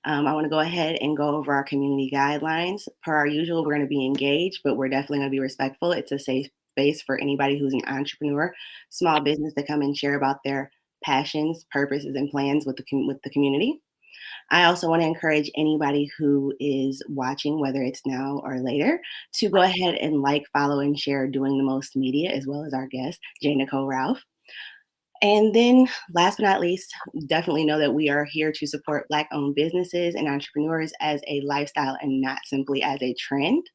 I want to go ahead and go over our community guidelines. Per our usual, we're going to be engaged, but we're definitely going to be respectful. It's a safe space for anybody who's an entrepreneur, small business to come and share about their passions, purposes, and plans with the community. I also want to encourage anybody who is watching, whether it's now or later, to go ahead and like, follow, and share Doing the Most Media, as well as our guest, J Nycole Ralph. And then, last but not least, definitely know that we are here to support Black-owned businesses and entrepreneurs as a lifestyle and not simply as a trend.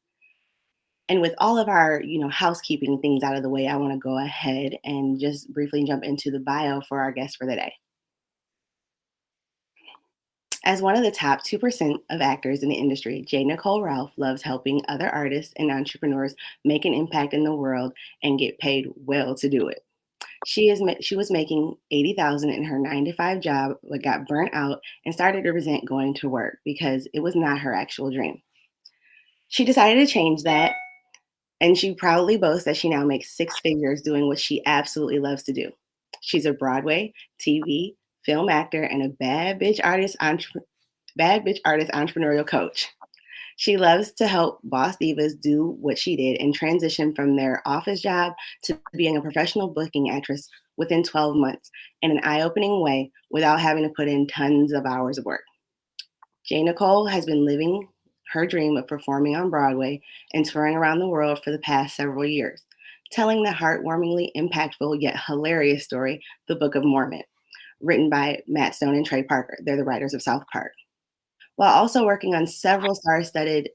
And with all of our, housekeeping things out of the way, I want to go ahead and just briefly jump into the bio for our guest for the day. As one of the top 2% of actors in the industry, J Nycole Ralph loves helping other artists and entrepreneurs make an impact in the world and get paid well to do it. She was making $80,000 in her 9-to-5 job, but got burnt out and started to resent going to work because it was not her actual dream. She decided to change that, and she proudly boasts that she now makes 6 figures doing what she absolutely loves to do. She's a Broadway, TV, film actor, and a bad bitch artist entrepreneurial coach. She loves to help boss divas do what she did and transition from their office job to being a professional booking actress within 12 months in an eye-opening way without having to put in tons of hours of work. J Nycole has been living her dream of performing on Broadway and touring around the world for the past several years, telling the heartwarmingly impactful yet hilarious story, The Book of Mormon, written by Matt Stone and Trey Parker. They're the writers of South Park. While also working on several star-studded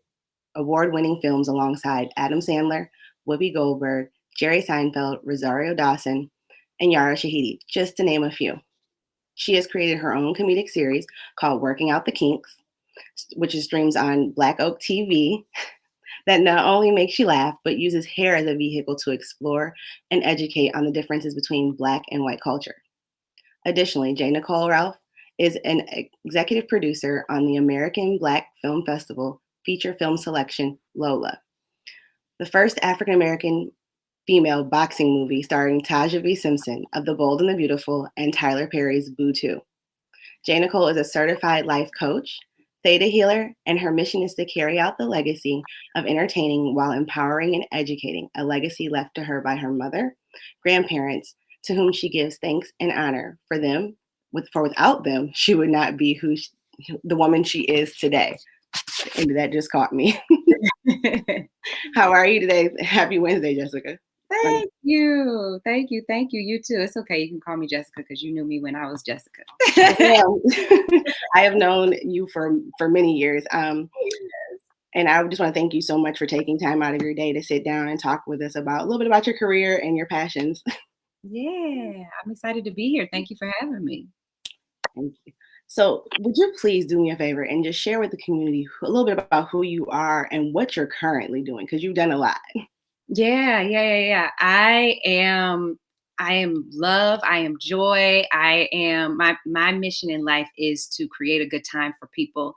award-winning films alongside Adam Sandler, Whoopi Goldberg, Jerry Seinfeld, Rosario Dawson, and Yara Shahidi, just to name a few. She has created her own comedic series called Working Out the Kinks, which streams on Black Oak TV, that not only makes you laugh, but uses hair as a vehicle to explore and educate on the differences between Black and white culture. Additionally, J Nycole Ralph is an executive producer on the American Black Film Festival feature film selection, Lola, the first African-American female boxing movie starring Taja V. Simpson of The Bold and the Beautiful and Tyler Perry's Boo 2. J Nycole is a certified life coach, theta healer, and her mission is to carry out the legacy of entertaining while empowering and educating, a legacy left to her by her mother, grandparents, to whom she gives thanks and honor for them. For without them, she would not be the woman she is today. And that just caught me. How are you today? Happy Wednesday, Jessica. Thank you. Thank you. Thank you. You too. It's okay. You can call me Jessica because you knew me when I was Jessica. I have known you for many years. And I just want to thank you so much for taking time out of your day to sit down and talk with us about a little bit about your career and your passions. Yeah, I'm excited to be here. Thank you for having me. Thank you. So would you please do me a favor and just share with the community a little bit about who you are and what you're currently doing? Because you've done a lot. Yeah. I am love. I am joy. I am my mission in life is to create a good time for people,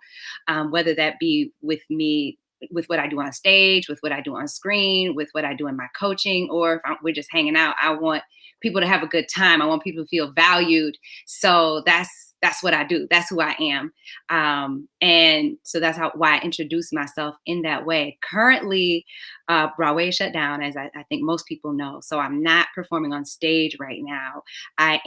whether that be with me, with what I do on stage, with what I do on screen, with what I do in my coaching, or if we're just hanging out. I want people to have a good time. I want people to feel valued. So that's what I do. That's who I am. And so that's why I introduce myself in that way. Currently, Broadway is shut down, as I think most people know. So I'm not performing on stage right now. I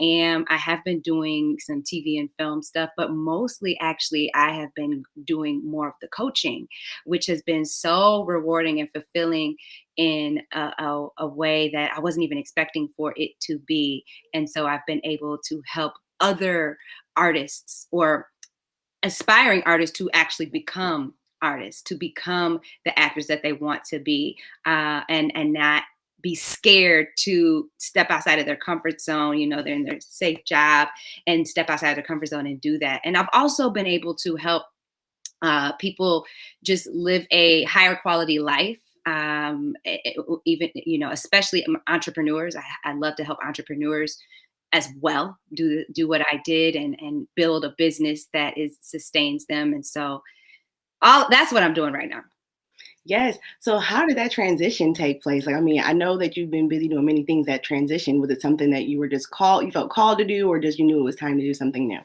have been doing some TV and film stuff, but mostly actually I have been doing more of the coaching, which has been so rewarding and fulfilling in a way that I wasn't even expecting for it to be. And so I've been able to help other artists or aspiring artists to actually become artists, to become the actors that they want to be, and not be scared to step outside of their comfort zone. They're in their safe job and step outside of their comfort zone and do that. And I've also been able to help people just live a higher quality life. Even, especially entrepreneurs. I love to help entrepreneurs as well do what I did and build a business that sustains them. And so that's what I'm doing right now. Yes. So how did that transition take place? I know that you've been busy doing many things that transition. Was it something that you felt called to do, or just you knew it was time to do something new?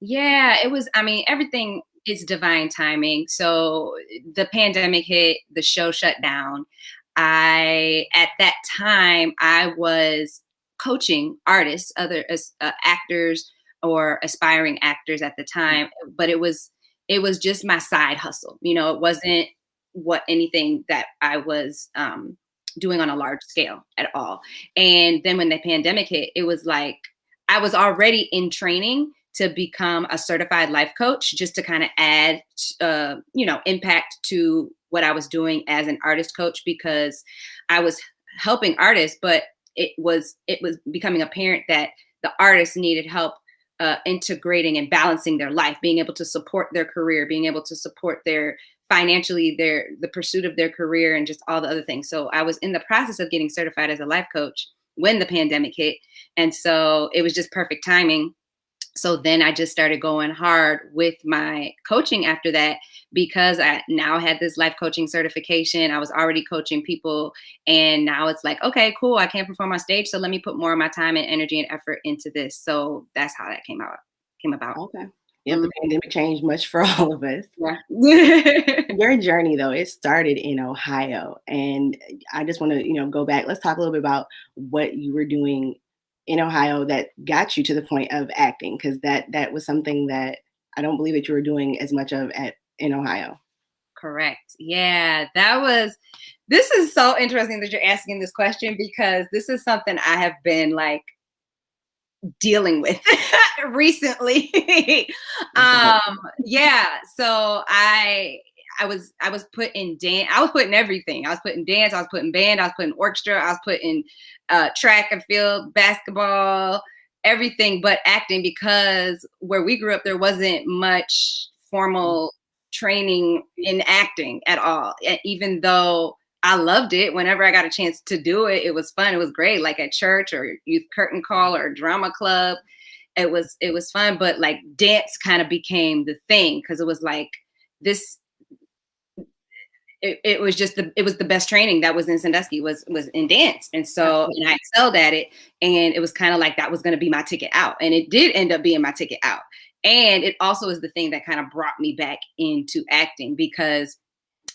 Yeah, it was. Everything It's divine timing. So the pandemic hit, the show shut down. At that time, I was coaching artists, other actors or aspiring actors at the time, but it was just my side hustle. It wasn't what anything that I was doing on a large scale at all. And then when the pandemic hit, it was like I was already in training to become a certified life coach, just to kind of add, impact to what I was doing as an artist coach, because I was helping artists, but it was becoming apparent that the artists needed help integrating and balancing their life, being able to support their career, being able to support their financially the pursuit of their career, and just all the other things. So I was in the process of getting certified as a life coach when the pandemic hit, and so it was just perfect timing. So then I just started going hard with my coaching after that, because I now had this life coaching certification. I was already coaching people, and now it's like, okay, cool. I can't perform on stage, so let me put more of my time and energy and effort into this. So that's how that came about. Okay. Yep, the pandemic changed much for all of us. Yeah. Your journey, though, it started in Ohio, and I just want to, go back. Let's talk a little bit about what you were doing in Ohio that got you to the point of acting, because that was something that I don't believe that you were doing as much of in Ohio. Correct. Yeah, this is so interesting that you're asking this question, because this is something I have been like dealing with recently. Okay. Yeah, so I was put in dance. I was put in everything. I was put in dance. I was put in band. I was put in orchestra. I was put in track and field, basketball, everything but acting, because where we grew up, there wasn't much formal training in acting at all. Even though I loved it, whenever I got a chance to do it, it was fun. It was great, like at church or youth curtain call or drama club. It was fun, but like dance kind of became the thing, because it was like this. It was just it was the best training that was in Sandusky was in dance, and so and I excelled at it, and it was kind of like that was going to be my ticket out, and it did end up being my ticket out, and it also is the thing that kind of brought me back into acting, because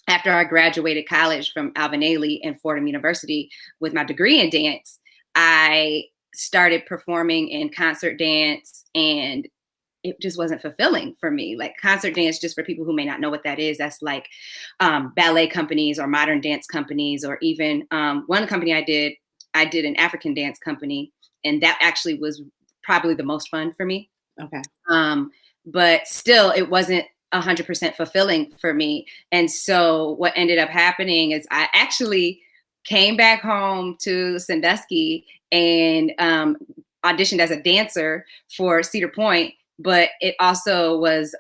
after I graduated college from Alvin Ailey and Fordham University with my degree in dance, I started performing in concert dance, and it just wasn't fulfilling for me. Like concert dance, just for people who may not know what that is, that's like ballet companies or modern dance companies, or even one company I did an African dance company, and that actually was probably the most fun for me. Okay. But still, it wasn't 100% fulfilling for me. And so what ended up happening is I actually came back home to Sandusky and auditioned as a dancer for Cedar Point, but it also was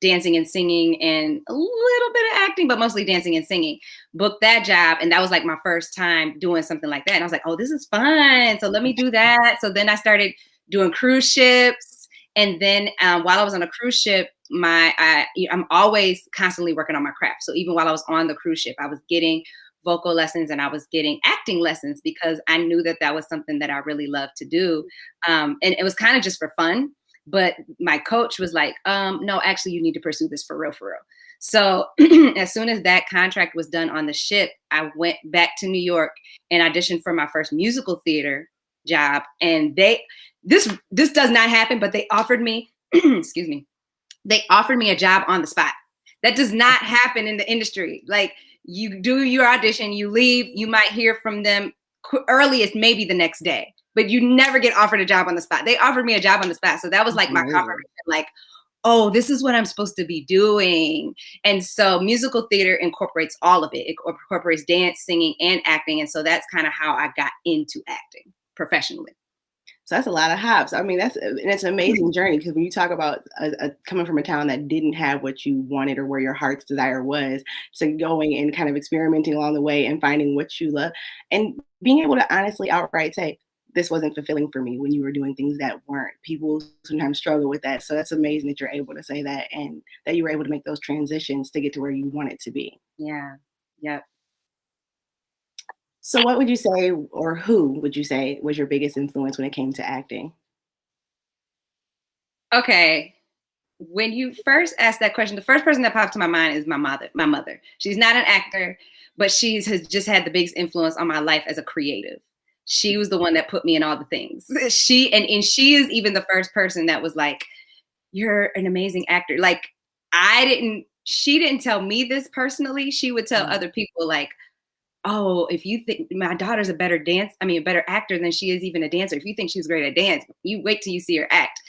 dancing and singing and a little bit of acting, but mostly dancing and singing. Booked that job, and that was like my first time doing something like that. And I was like, oh, this is fun. So let me do that. So then I started doing cruise ships. And then while I was on a cruise ship, I'm always constantly working on my craft. So even while I was on the cruise ship, I was getting vocal lessons and I was getting acting lessons, because I knew that that was something that I really loved to do. And it was kind of just for fun. But my coach was like, no, actually, you need to pursue this for real, for real. So as soon as that contract was done on the ship, I went back to New York and auditioned for my first musical theater job. And this does not happen, but they offered me, excuse me, they offered me a job on the spot. That does not happen in the industry. Like, you do your audition, you leave, you might hear from them earliest maybe the next day, but you never get offered a job on the spot. They offered me a job on the spot. So that was like my confirmation, like, oh, this is what I'm supposed to be doing. And so musical theater incorporates all of it. It incorporates dance, singing, and acting. And so that's kind of how I got into acting professionally. So that's a lot of hops. I mean, it's an amazing journey, because when you talk about coming from a town that didn't have what you wanted or where your heart's desire was, so going and kind of experimenting along the way and finding what you love, and being able to honestly outright say, this wasn't fulfilling for me when you were doing things that weren't. People sometimes struggle with that. So that's amazing that you're able to say that, and that you were able to make those transitions to get to where you want it to be. Yeah. Yep. So what would you say, or who would you say was your biggest influence when it came to acting? Okay. when you first asked that question, the first person that popped to my mind is my mother. My mother. She's not an actor, but has just had the biggest influence on my life as a creative. She was the one that put me in all the things. And she is even the first person that was like, "You're an amazing actor." Like she didn't tell me this personally. She would tell other people like, "Oh, if you think my daughter's a better actor than she is even a dancer. If you think she's great at dance, you wait till you see her act."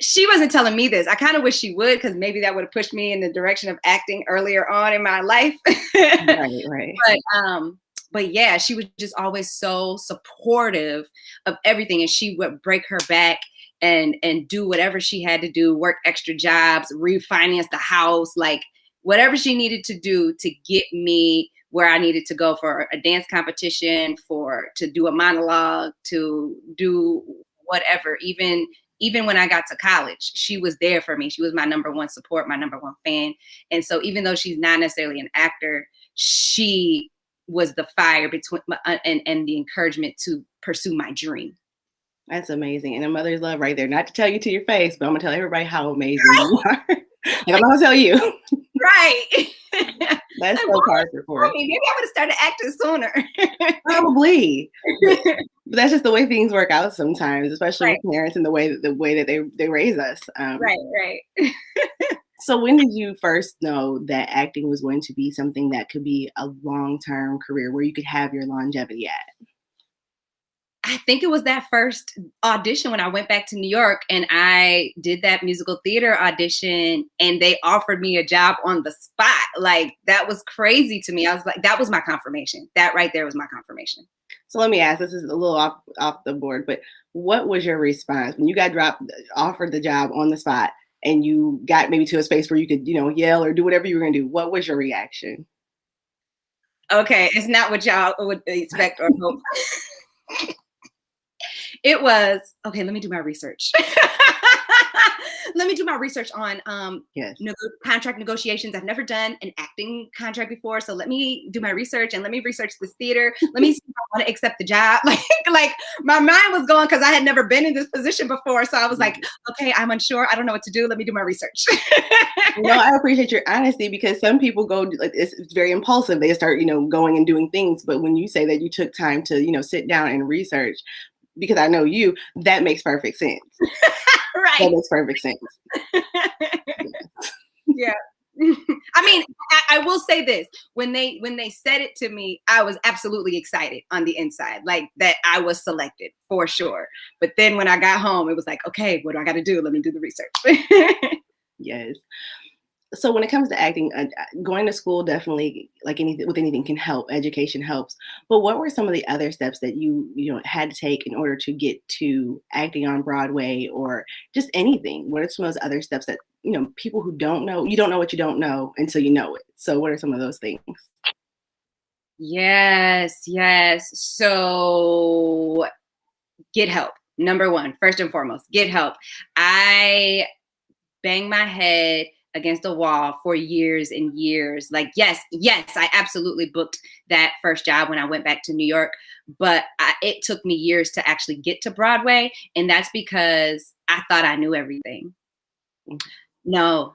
She wasn't telling me this. I kind of wish she would, because maybe that would have pushed me in the direction of acting earlier on in my life. Right. But yeah, she was just always so supportive of everything, and she would break her back and do whatever she had to do, work extra jobs, refinance the house, like whatever she needed to do to get me where I needed to go for a dance competition, to do a monologue, to do whatever. Even when I got to college, she was there for me. She was my number one support, my number one fan. And so even though she's not necessarily an actor, she was the fire between and the encouragement to pursue my dream. That's amazing. And a mother's love right there. Not to tell you to your face, but I'm gonna tell everybody how amazing you are. And I'm not gonna tell you. Right. That's so powerful for us. Maybe I would have started acting sooner. Probably. But that's just the way things work out sometimes, especially Right. with parents and the way that they raise us. Right. So when did you first know that acting was going to be something that could be a long-term career where you could have your longevity at? I think it was that first audition when I went back to New York and I did that musical theater audition, and they offered me a job on the spot. Like, that was crazy to me. I was like, that was my confirmation. That right there was my confirmation. So let me ask, this is a little off the board, but what was your response when you got offered the job on the spot, and you got maybe to a space where you could, yell or do whatever you were going to do? What was your reaction? Okay, it's not what y'all would expect or hope. It was, okay, let me do my research. Let me do my research on Yes. contract negotiations. I've never done an acting contract before, so let me do my research and let me research this theater. Let me see if I want to accept the job. Like my mind was going, because I had never been in this position before. So I was like, okay, I'm unsure. I don't know what to do. Let me do my research. I appreciate your honesty, because some people go, like, it's very impulsive. They start, going and doing things. But when you say that you took time to, sit down and research, because I know you, that makes perfect sense. Right. That makes perfect sense. Yeah. I mean, I will say this. When they said it to me, I was absolutely excited on the inside, like that I was selected for sure. But then when I got home, it was like, okay, what do I got to do? Let me do the research. Yes. So when it comes to acting, going to school definitely, like anything, can help. Education helps. But what were some of the other steps that you had to take in order to get to acting on Broadway, or just anything? What are some of those other steps that people who don't know? You don't know what you don't know until you know it. So what are some of those things? Yes. So get help. Number one, first and foremost, get help. I banged my head against a wall for years and years. Like, yes, I absolutely booked that first job when I went back to New York, but it took me years to actually get to Broadway. And that's because I thought I knew everything. No.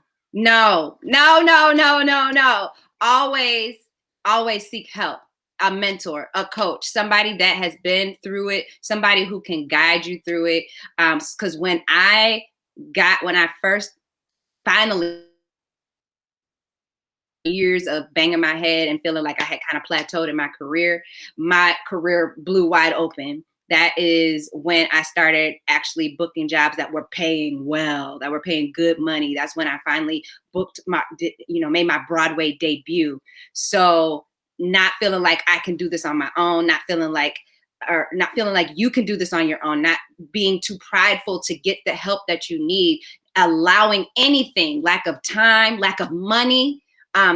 Always seek help. A mentor, a coach, somebody that has been through it, somebody who can guide you through it. Because when I first finally, years of banging my head and feeling like I had kind of plateaued in my career blew wide open. That is when I started actually booking jobs that were paying well, that were paying good money. That's when I finally made my Broadway debut. So not feeling like I can do this on my own, not feeling like you can do this on your own, not being too prideful to get the help that you need, allowing anything, lack of time, lack of money.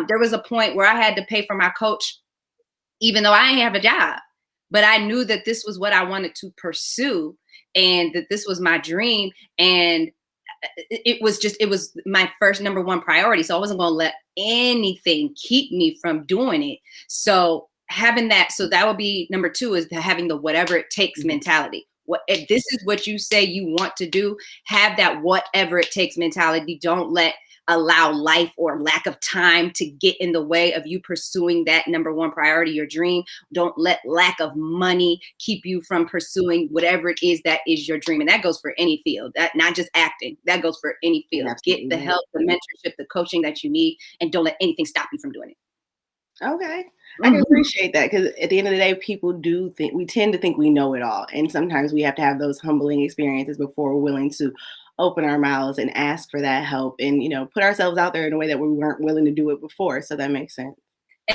There was a point where I had to pay for my coach, even though I didn't have a job, but I knew that this was what I wanted to pursue and that this was my dream. And it was my first number one priority. So I wasn't going to let anything keep me from doing it. So having that, so that would be number two, is having the whatever it takes mentality. if this is what you say you want to do, have that whatever it takes mentality. Don't allow life or lack of time to get in the way of you pursuing that number one priority, your dream. Don't let lack of money keep you from pursuing whatever it is that is your dream. And that goes for any field, that not just acting, that goes for any field. Get the help, the mentorship, the coaching that you need, and don't let anything stop you from doing it. Okay. I can appreciate that, because at the end of the day, people do think, we tend to think we know it all. And sometimes we have to have those humbling experiences before we're willing to open our mouths and ask for that help and, put ourselves out there in a way that we weren't willing to do it before. So that makes sense.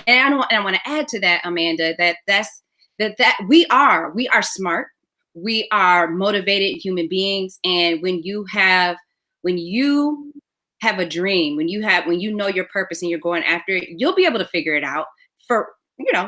And I want to add to that, Amanda, that we are smart. We are motivated human beings. And when you have a dream, when you know your purpose and you're going after it, you'll be able to figure it out.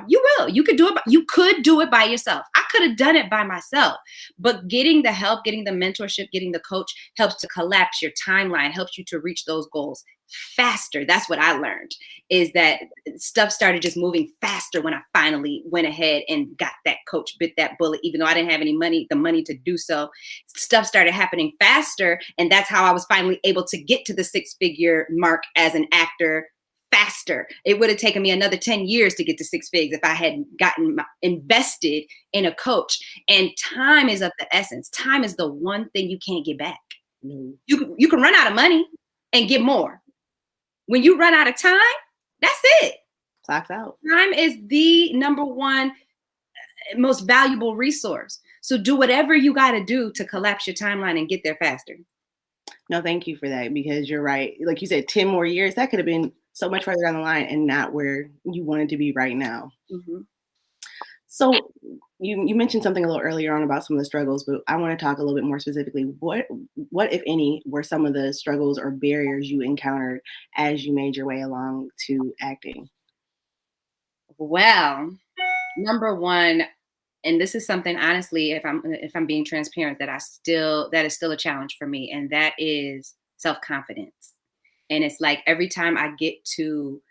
You could do it by yourself. I could have done it by myself, but getting the help, getting the mentorship, getting the coach helps to collapse your timeline, helps you to reach those goals faster. That's what I learned, is that stuff started just moving faster when I finally went ahead and got that coach, bit that bullet, even though I didn't have the money to do so. Stuff started happening faster. And that's how I was finally able to get to the 6-figure mark as an actor faster. It would have taken me another 10 years to get to 6 figures if I had gotten invested in a coach. And time is of the essence. Time is the one thing you can't get back. Mm-hmm. You can run out of money and get more. When you run out of time, that's it. Clock's out. Time is the number one most valuable resource. So do whatever you got to do to collapse your timeline and get there faster. No, thank you for that, because you're right. Like you said, 10 more years, that could have been so much further down the line and not where you wanted to be right now. Mm-hmm. So you mentioned something a little earlier on about some of the struggles, but I want to talk a little bit more specifically. What, if any, were some of the struggles or barriers you encountered as you made your way along to acting? Well, number one, and this is something, honestly, if I'm being transparent, that is still a challenge for me, and that is self-confidence. And it's like every time I get to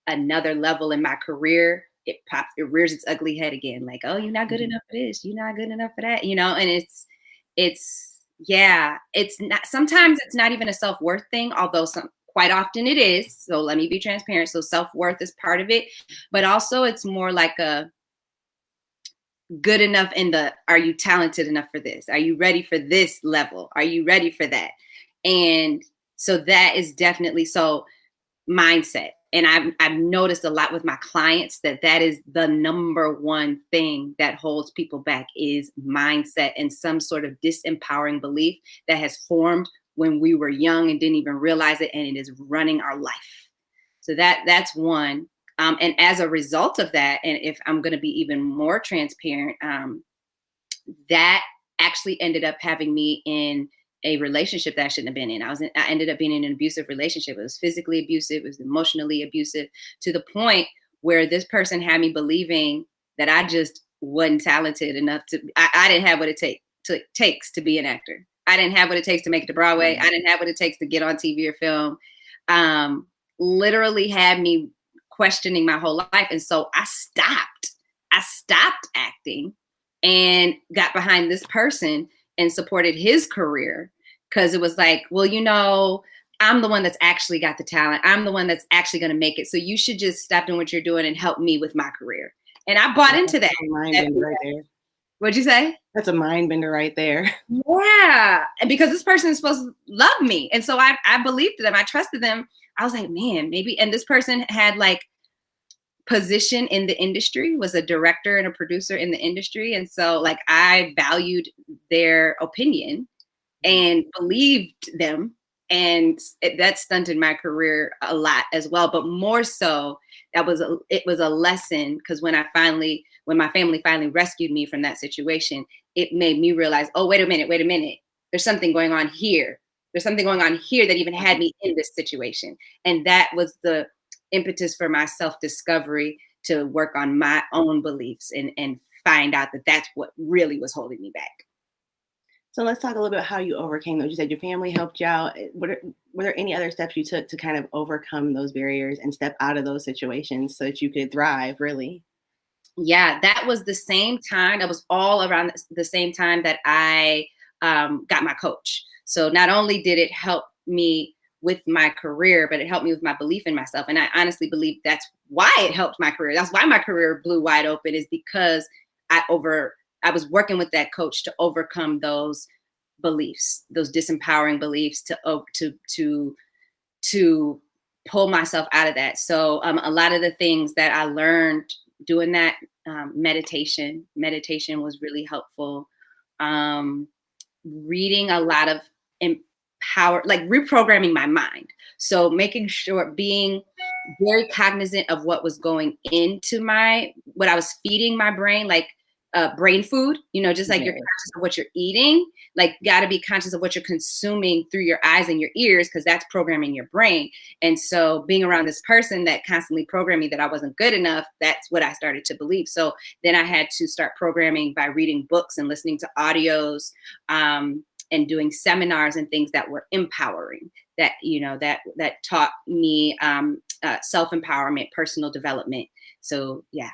another level in my career, it rears its ugly head again. Like, oh, you're not good enough for this. You're not good enough for that. And it's not, sometimes it's not even a self-worth thing, although quite often it is. So let me be transparent. So self-worth is part of it, but also it's more like a good enough are you talented enough for this? Are you ready for this level? Are you ready for that? And so that is definitely mindset. And I've noticed a lot with my clients that is the number one thing that holds people back, is mindset and some sort of disempowering belief that has formed when we were young and didn't even realize it. And it is running our life. So that's one. And as a result of that, and if I'm going to be even more transparent, that actually ended up having me in a relationship that I shouldn't have been in. I ended up being in an abusive relationship. It was physically abusive. It was emotionally abusive, to the point where this person had me believing that I just wasn't talented enough I didn't have what it takes to be an actor. I didn't have what it takes to make it to Broadway. I didn't have what it takes to get on TV or film. Literally had me questioning my whole life. And so I stopped acting and got behind this person and supported his career, because it was like, well, I'm the one that's actually got the talent. I'm the one that's actually going to make it. So you should just stop doing what you're doing and help me with my career. And I bought into that. Mind bender right there. What'd you say? That's a mind bender right there. Yeah. And because this person is supposed to love me. And so I believed them. I trusted them. I was like, man, maybe. And this person had like position in the industry, was a director and a producer in the industry. And so like I valued their opinion and believed them. And that stunted my career a lot as well. But more so, it was a lesson, because when my family finally rescued me from that situation, it made me realize, oh, wait a minute. There's something going on here. There's something going on here that even had me in this situation. And that was the impetus for my self-discovery, to work on my own beliefs and find out that that's what really was holding me back. So let's talk a little bit how you overcame those. You said your family helped you out. Were there any other steps you took to kind of overcome those barriers and step out of those situations so that you could thrive, really? Yeah, that was the same time. That was all around the same time that I got my coach. So not only did it help me with my career, but it helped me with my belief in myself. And I honestly believe that's why it helped my career. That's why my career blew wide open, is because I over I was working with that coach to overcome those beliefs, those disempowering beliefs, to pull myself out of that. So a lot of the things that I learned doing that, meditation was really helpful. Um, Reading a lot of like reprogramming my mind. So making sure, being very cognizant of what was going into what I was feeding my brain, like brain food, just like you're Yeah. conscious of what you're eating, like got to be conscious of what you're consuming through your eyes and your ears, because that's programming your brain. And so being around this person that constantly programmed me that I wasn't good enough, that's what I started to believe. So then I had to start programming by reading books and listening to audios, and doing seminars and things that were empowering, that that taught me self-empowerment, personal development. So yeah,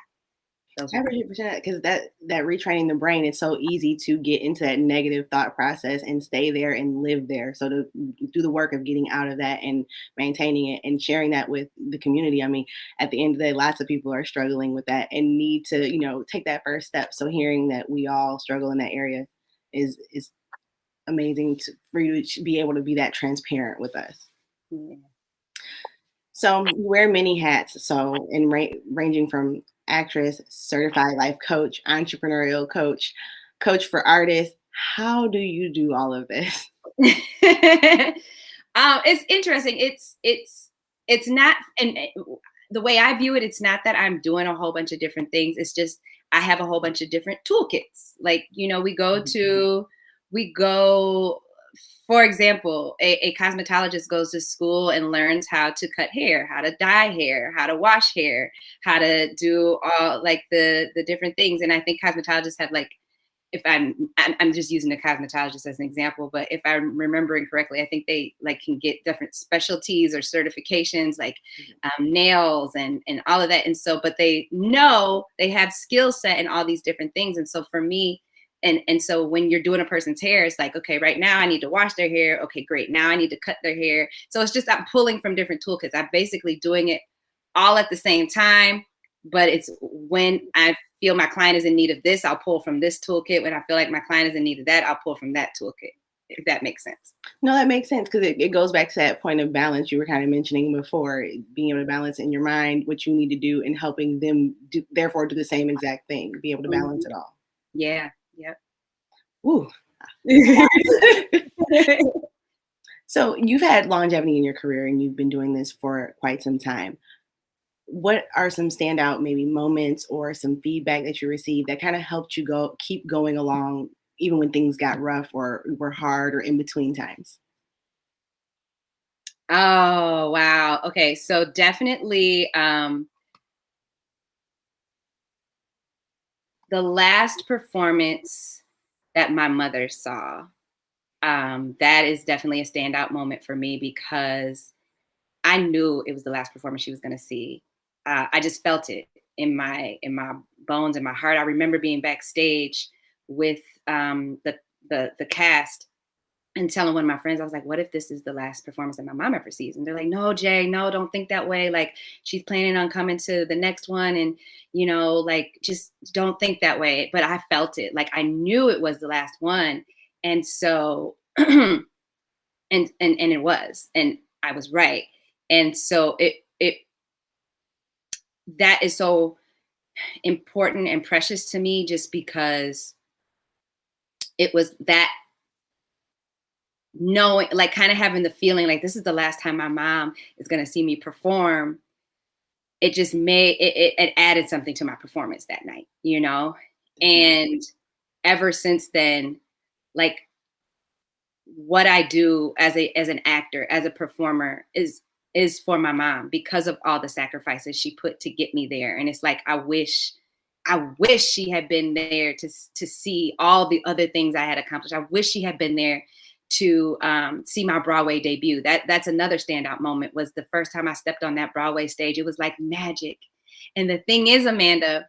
those I are appreciate that, because that retraining the brain, it's so easy to get into that negative thought process and stay there and live there. So to do the work of getting out of that and maintaining it and sharing that with the community. I mean, at the end of the day, lots of people are struggling with that and need to, take that first step. So hearing that we all struggle in that area is amazing for you to be able to be that transparent with us. yeah. So you wear many hats. So ranging from actress, certified life coach, entrepreneurial coach, coach for artists. How do you do all of this? It's interesting. It's not, and the way I view it, it's not that I'm doing a whole bunch of different things. It's just I have a whole bunch of different toolkits. Like, we go. For example, a cosmetologist goes to school and learns how to cut hair, how to dye hair, how to wash hair, how to do all like the different things. And I think cosmetologists have, like, if I'm just using a cosmetologist as an example, but if I'm remembering correctly, I think they like can get different specialties or certifications, like nails and all of that. And so, but they know they have skill set in all these different things. And so for me, and so when you're doing a person's hair, it's like, okay, right now I need to wash their hair. Okay, great. Now I need to cut their hair. So it's just, I'm pulling from different toolkits. I'm basically doing it all at the same time, but it's when I feel my client is in need of this, I'll pull from this toolkit. When I feel like my client is in need of that, I'll pull from that toolkit, if that makes sense. No, that makes sense, because it goes back to that point of balance you were kind of mentioning before, being able to balance in your mind what you need to do and helping them therefore do the same exact thing, be able to balance Mhm. it all. Yeah. Yep. Ooh. So you've had longevity in your career and you've been doing this for quite some time. What are some standout maybe moments or some feedback that you received that kind of helped you keep going along even when things got rough or were hard or in between times? Oh, wow. Okay. So definitely, the last performance that my mother saw, that is definitely a standout moment for me, because I knew it was the last performance she was going to see. I just felt it in my bones, in my heart. I remember being backstage with the cast and telling one of my friends, I was like, "What if this is the last performance that my mom ever sees?" And they're like, "No, Jay, no, don't think that way. Like, she's planning on coming to the next one, and like, just don't think that way." But I felt it. Like, I knew it was the last one, and so and it was, and I was right. And so it that is so important and precious to me, just because it was that, knowing, like, kind of having the feeling like this is the last time my mom is going to see me perform. It just it added something to my performance that night. And ever since then, like, what I do as an actor, as a performer, is for my mom, because of all the sacrifices she put to get me there. And it's like, I wish she had been there to see all the other things I had accomplished. I wish she had been there to see my Broadway debut. That's another standout moment, was the first time I stepped on that Broadway stage. It was like magic. And the thing is, Amanda,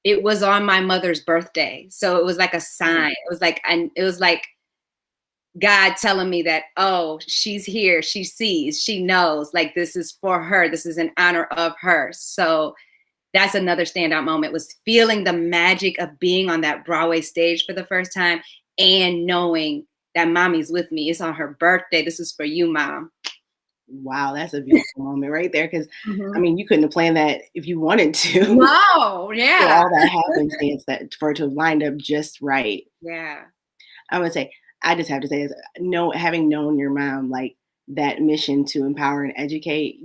it was on my mother's birthday. So it was like a sign. It was like God telling me that, oh, she's here, she sees, she knows, like this is for her, this is in honor of her. So that's another standout moment, was feeling the magic of being on that Broadway stage for the first time and knowing that mommy's with me. It's on her birthday. This is for you, mom. Wow, that's a beautiful moment right there. Because I Mhm. mean, you couldn't have planned that if you wanted to. No, For yeah, all that happenstance, that for it to lined up just right. yeah, I would say, I just have to say, is having known your mom, like that mission to empower and educate,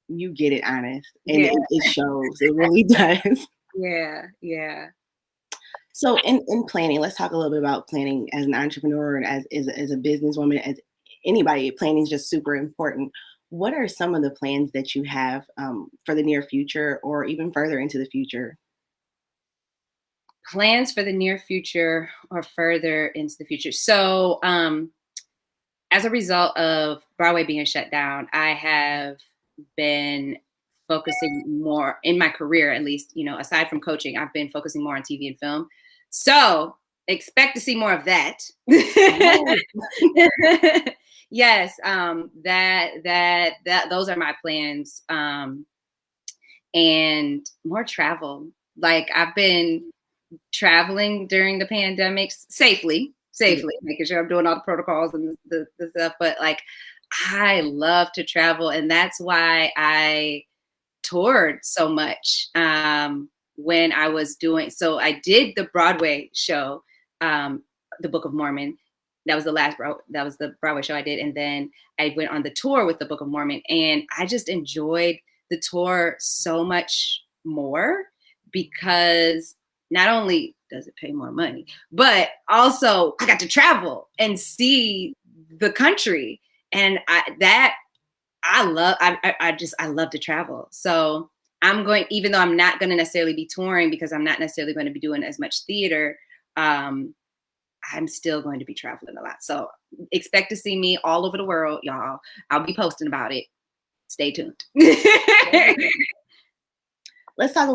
you get it honest, and yeah, it shows. It really does. yeah, yeah. So in planning, let's talk a little bit about planning as an entrepreneur and as a businesswoman, as anybody. Planning is just super important. What are some of the plans that you have for the near future or even further into the future? Plans for the near future or further into the future. So, as a result of Broadway being shut down, I have been focusing more in my career, at least, aside from coaching, I've been focusing more on TV and film. So expect to see more of that. Yes. Yes, that those are my plans. And more travel. Like I've been traveling during the pandemic Yeah. safely, making sure I'm doing all the protocols and the stuff. But like, I love to travel, and that's why I toured so much when I was doing. So I did the Broadway show, the Book of Mormon. That was the Broadway show I did, and then I went on the tour with the Book of Mormon, and I just enjoyed the tour so much more because not only does it pay more money, but also I got to travel and see the country, and I love to travel. So I'm going, even though I'm not going to necessarily be touring because I'm not necessarily going to be doing as much theater. Um, I'm still going to be traveling a lot. So expect to see me all over the world, y'all. I'll be posting about it. Stay tuned. Let's back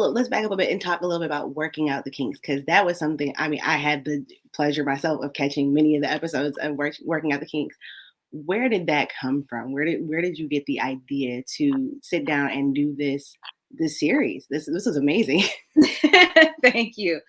up a bit and talk a little bit about working out the kinks, because that was something. I mean, I had the pleasure myself of catching many of the episodes of working out the kinks. Where did that come from? Where did you get the idea to sit down and do this series? This was amazing. Thank you.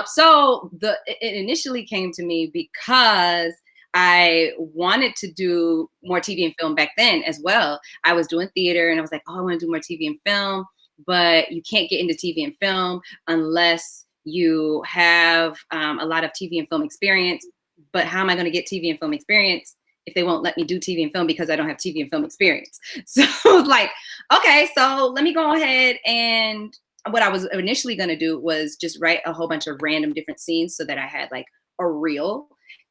So it initially came to me because I wanted to do more TV and film back then as well. I was doing theater and I was like, oh, I want to do more TV and film, but you can't get into TV and film unless you have a lot of TV and film experience. But how am I going to get TV and film experience if they won't let me do TV and film because I don't have TV and film experience? So I was like, okay, so let me go ahead, and what I was initially going to do was just write a whole bunch of random different scenes so that I had like a reel,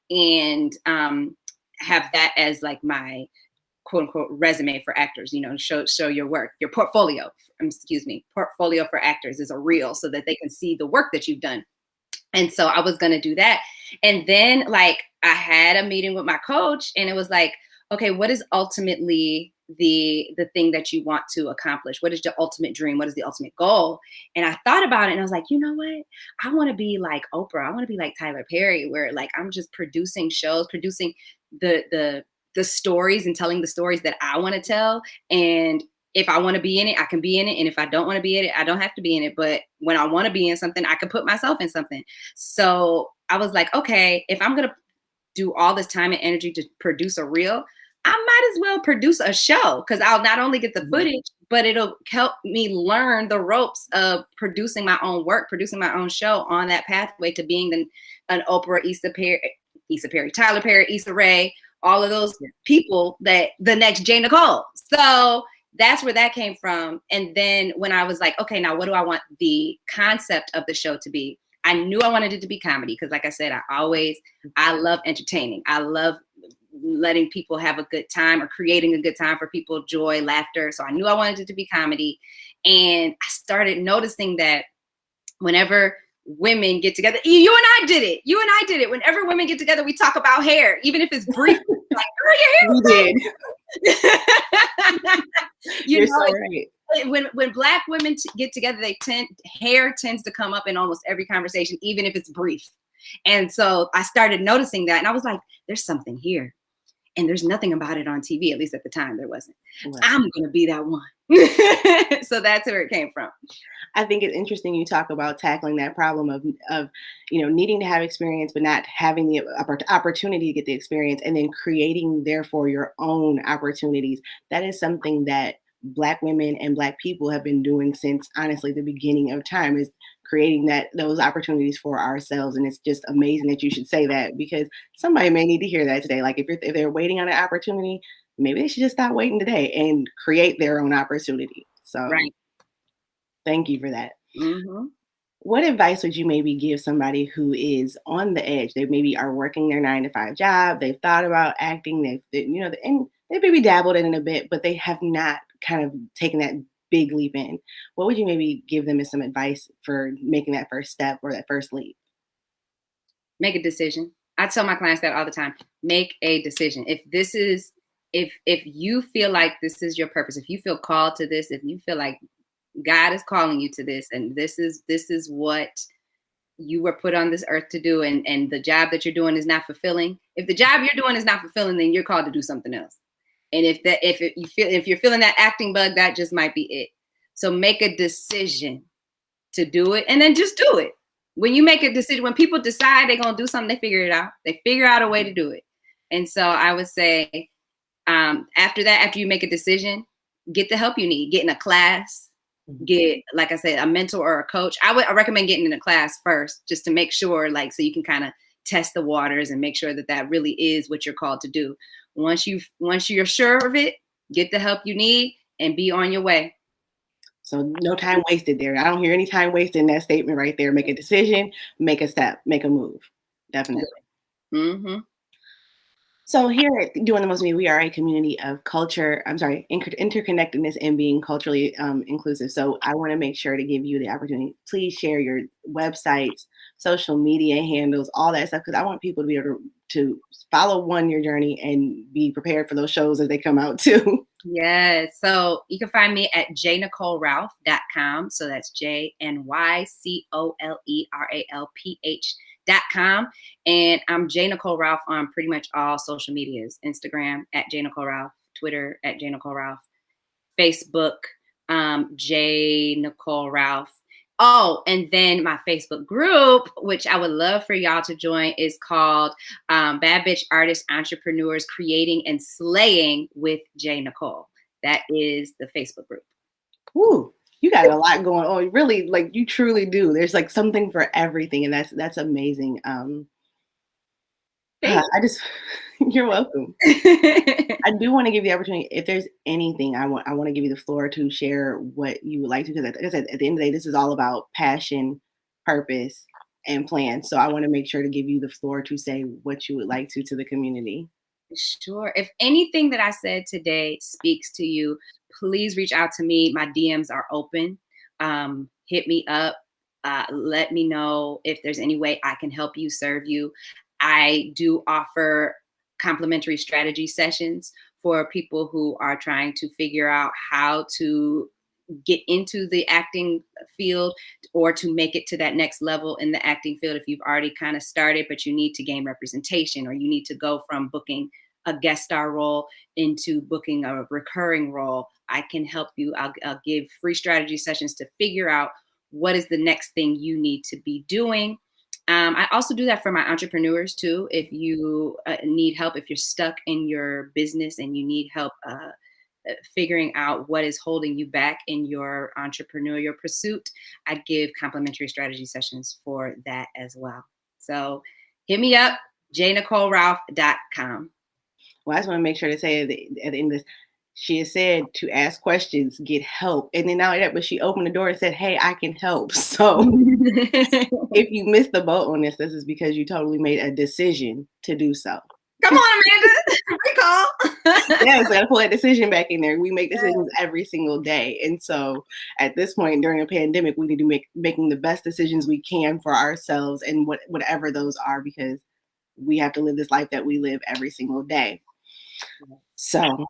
and have that as like my quote unquote resume for actors, show your work, your portfolio, portfolio for actors is a reel so that they can see the work that you've done. And so I was going to do that. And then like I had a meeting with my coach and it was like, okay, what is ultimately the thing that you want to accomplish? What is the ultimate dream? What is the ultimate goal? And I thought about it and I was like, you know what? I want to be like Oprah. I want to be like Tyler Perry, where like I'm just producing shows, producing the stories and telling the stories that I want to tell. And if I want to be in it, I can be in it. And if I don't want to be in it, I don't have to be in it. But when I want to be in something, I can put myself in something. So I was like, okay, if I'm going to do all this time and energy to produce a reel, I might as well produce a show, because I'll not only get the footage, but it'll help me learn the ropes of producing my own work, producing my own show on that pathway to being an Oprah, Issa Perry, Tyler Perry, Issa Rae, all of those people, that the next J Nycole. So that's where that came from. And then when I was like, okay, now what do I want the concept of the show to be? I knew I wanted it to be comedy because, like I said, I love entertaining. I love letting people have a good time or creating a good time for people, joy, laughter. So I knew I wanted it to be comedy. And I started noticing that whenever women get together, you and I did it. You and I did it. Whenever women get together, we talk about hair, even if it's brief. Like, girl, your hair We did. you You're know, so right. when Black women get together, hair tends to come up in almost every conversation, even if it's brief. And so I started noticing that, and I was like, there's something here. And there's nothing about it on TV, at least at the time there wasn't. Right. I'm going to be that one. So that's where it came from. I think it's interesting you talk about tackling that problem of needing to have experience, but not having the opportunity to get the experience, and then creating, therefore, your own opportunities. That is something that Black women and Black people have been doing since, honestly, the beginning of time, is creating those opportunities for ourselves. And it's just amazing that you should say that, because somebody may need to hear that today. Like if they're waiting on an opportunity, maybe they should just stop waiting today and create their own opportunity. So right. Thank you for that. Mm-hmm. What advice would you maybe give somebody who is on the edge? They maybe are working their 9-to-5 job. They've thought about acting. And they maybe dabbled in it a bit, but they have not kind of taken that big leap in. What would you maybe give them as some advice for making that first step or that first leap? Make a decision. I tell my clients that all the time. Make a decision. If you feel like this is your purpose, if you feel called to this, if you feel like God is calling you to this, and this is what you were put on this earth to do, and the job that you're doing is not fulfilling. If the job you're doing is not fulfilling, then you're called to do something else. And if you're feeling that acting bug, that just might be it. So make a decision to do it, and then just do it. When you make a decision, when people decide they're gonna do something, they figure it out. They figure out a way to do it. And so I would say, after you make a decision, get the help you need. Get in a class. Get, like I said, a mentor or a coach. I recommend getting in a class first, just to make sure, so you can kind of test the waters and make sure that really is what you're called to do. Once you're sure of it, get the help you need and be on your way. So no time wasted there. I don't hear any time wasted in that statement right there. Make a decision, make a step, make a move. Definitely. Mm-hmm. So here at Doing the Most of Me, we are a community of interconnectedness and being culturally inclusive. So I want to make sure to give you the opportunity. Please share your websites, social media handles, all that stuff, because I want people to be able to follow your journey and be prepared for those shows as they come out too. Yes. So you can find me at jnycoleralph.com. So that's JNYCOLERALPH.com. And I'm J Nycole Ralph on pretty much all social medias: Instagram at J Nycole Ralph, Twitter at J Nycole Ralph, Facebook, J Nycole Ralph. Oh, and then my Facebook group, which I would love for y'all to join, is called Bad Bitch Artists, Entrepreneurs, Creating and Slaying with J Nycole. That is the Facebook group. Ooh, you got a lot going on. Really, you truly do. There's something for everything, and that's amazing. You're welcome. I do want to give you the opportunity. If there's anything, I want to give you the floor to share what you would like to, because like I said, at the end of the day, this is all about passion, purpose, and plan. So I want to make sure to give you the floor to say what you would like to the community. Sure. If anything that I said today speaks to you, please reach out to me. My DMs are open. Hit me up. Let me know if there's any way I can help you, serve you. I do offer complimentary strategy sessions for people who are trying to figure out how to get into the acting field or to make it to that next level in the acting field. If you've already kind of started, but you need to gain representation, or you need to go from booking a guest star role into booking a recurring role, I can help you. I'll give free strategy sessions to figure out what is the next thing you need to be doing. I also do that for my entrepreneurs too. If you need help, if you're stuck in your business and you need help figuring out what is holding you back in your entrepreneurial pursuit, I give complimentary strategy sessions for that as well. So hit me up, jnycoleralph.com. Well, I just want to make sure to say at the end of this, she has said to ask questions, get help. And then not only that, but she opened the door and said, hey, I can help. So if you missed the boat on this is because you totally made a decision to do so. Come on, Amanda. Recall. Yes, I gotta pull that decision back in there. We make decisions every single day. And so at this point during a pandemic, we need to making the best decisions we can for ourselves and whatever those are, because we have to live this life that we live every single day. So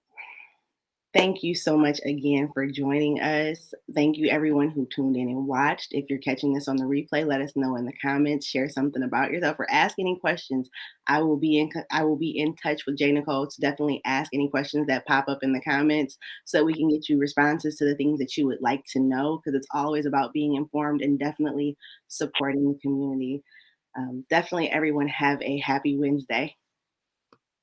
Thank you so much again for joining us. Thank you, everyone who tuned in and watched. If you're catching this on the replay, let us know in the comments. Share something about yourself or ask any questions. I will be in touch with J Nycole to definitely ask any questions that pop up in the comments, so we can get you responses to the things that you would like to know. Because it's always about being informed and definitely supporting the community. Definitely, everyone have a happy Wednesday.